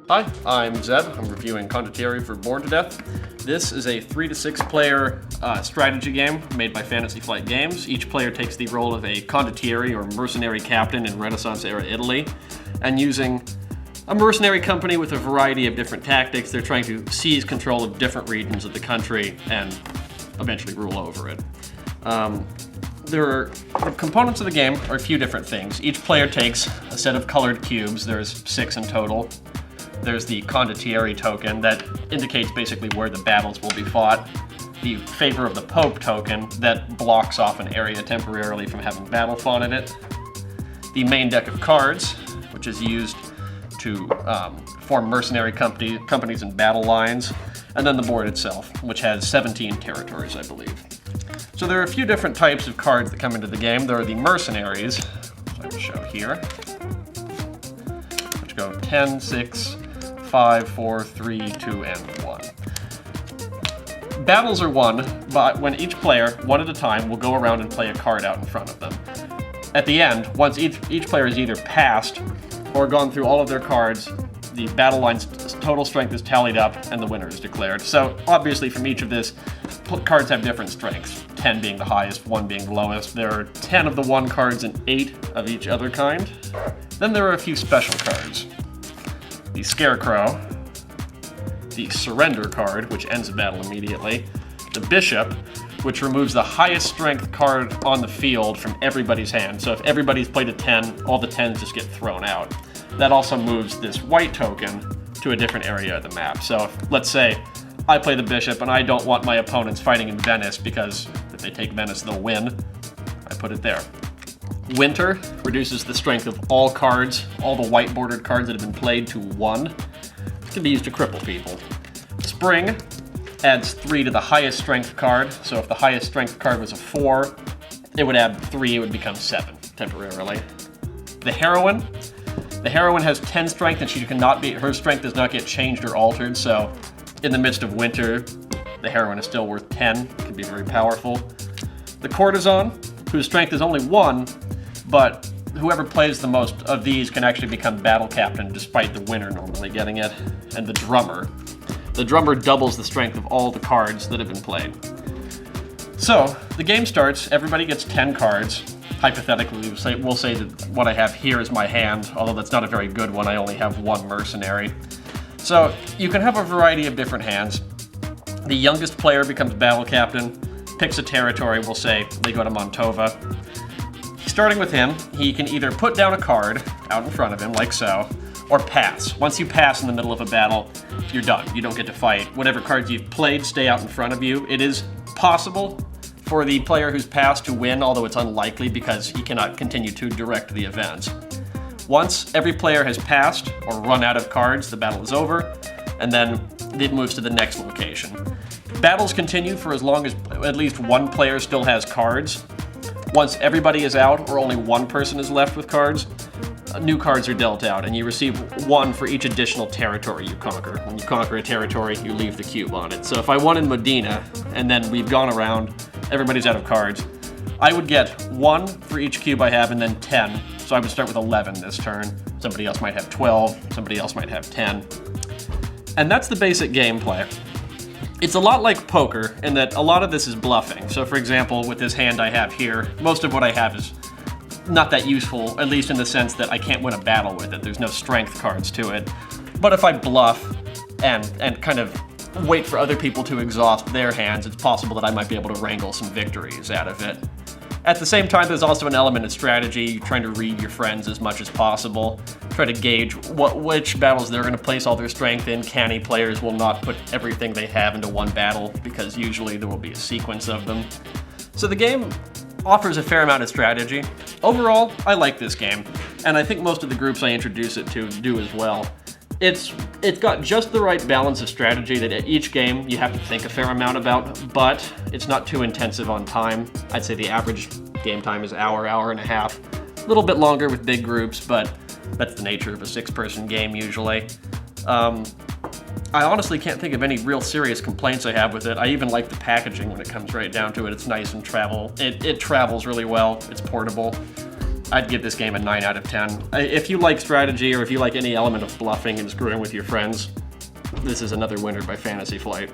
Hi, I'm Zeb. I'm reviewing Condottiere for Bored to Death. This is a 3 to 6 player strategy game made by Fantasy Flight Games. Each player takes the role of a condottiere or mercenary captain in Renaissance-era Italy, and using a mercenary company with a variety of different tactics, they're trying to seize control of different regions of the country and eventually rule over it. The components of the game are a few different things. Each player takes a set of colored cubes. There's 6 in total. There's the Condottiere token that indicates basically where the battles will be fought. The Favor of the Pope token that blocks off an area temporarily from having battle fought in it. The main deck of cards, which is used to form mercenary companies and battle lines. And then the board itself, which has 17 territories, I believe. So there are a few different types of cards that come into the game. There are the mercenaries, which I will show here, which go 10, 6, 5, 4, 3, 2, and 1. Battles are won when each player, one at a time, will go around and play a card out in front of them. At the end, once each player has either passed or gone through all of their cards, the battle line's total strength is tallied up and the winner is declared. So obviously from each of this, cards have different strengths, 10 being the highest, 1 being the lowest. There are 10 of the 1 cards and 8 of each other kind. Then there are a few special cards. The Scarecrow, the Surrender card, which ends the battle immediately, the Bishop, which removes the highest strength card on the field from everybody's hand. So if everybody's played a 10, all the 10s just get thrown out. That also moves this white token to a different area of the map. So if, let's say I play the Bishop and I don't want my opponents fighting in Venice because if they take Venice they'll win, I put it there. Winter reduces the strength of all cards, all the white bordered cards that have been played, to 1. It can be used to cripple people. Spring adds 3 to the highest strength card, so if the highest strength card was a 4, it would add 3, it would become 7 temporarily. The Heroine has 10 strength and her strength does not get changed or altered, so in the midst of winter, the Heroine is still worth 10, can be very powerful. The Courtesan, whose strength is only 1, but whoever plays the most of these can actually become battle captain despite the winner normally getting it. And the Drummer. The Drummer doubles the strength of all the cards that have been played. So, the game starts, everybody gets 10 cards. Hypothetically, we'll say that what I have here is my hand, although that's not a very good one, I only have 1 mercenary. So, you can have a variety of different hands. The youngest player becomes battle captain, picks a territory, we'll say they go to Mantova. Starting with him, he can either put down a card out in front of him, like so, or pass. Once you pass in the middle of a battle, you're done. You don't get to fight. Whatever cards you've played stay out in front of you. It is possible for the player who's passed to win, although it's unlikely because he cannot continue to direct the events. Once every player has passed or run out of cards, the battle is over, and then it moves to the next location. Battles continue for as long as at least one player still has cards. Once everybody is out or only one person is left with cards, new cards are dealt out, and you receive 1 for each additional territory you conquer. When you conquer a territory, you leave the cube on it. So if I won in Modena, and then we've gone around, everybody's out of cards, I would get 1 for each cube I have, and then 10. So I would start with 11 this turn. Somebody else might have 12, somebody else might have 10. And that's the basic gameplay. It's a lot like poker in that a lot of this is bluffing. So for example, with this hand I have here, most of what I have is not that useful, at least in the sense that I can't win a battle with it. There's no strength cards to it. But if I bluff and kind of wait for other people to exhaust their hands, it's possible that I might be able to wrangle some victories out of it. At the same time, there's also an element of strategy. You're trying to read your friends as much as possible, try to gauge which battles they're going to place all their strength in. Canny players will not put everything they have into one battle because usually there will be a sequence of them. So the game offers a fair amount of strategy. Overall, I like this game, and I think most of the groups I introduce it to do as well. It's got just the right balance of strategy that at each game you have to think a fair amount about, but it's not too intensive on time. I'd say the average game time is hour and a half. A little bit longer with big groups, but that's the nature of a 6-person game usually. I honestly can't think of any real serious complaints I have with it. I even like the packaging when it comes right down to it. It's nice and it travels really well. It's portable. I'd give this game a 9 out of 10. If you like strategy, or if you like any element of bluffing and screwing with your friends, this is another winner by Fantasy Flight.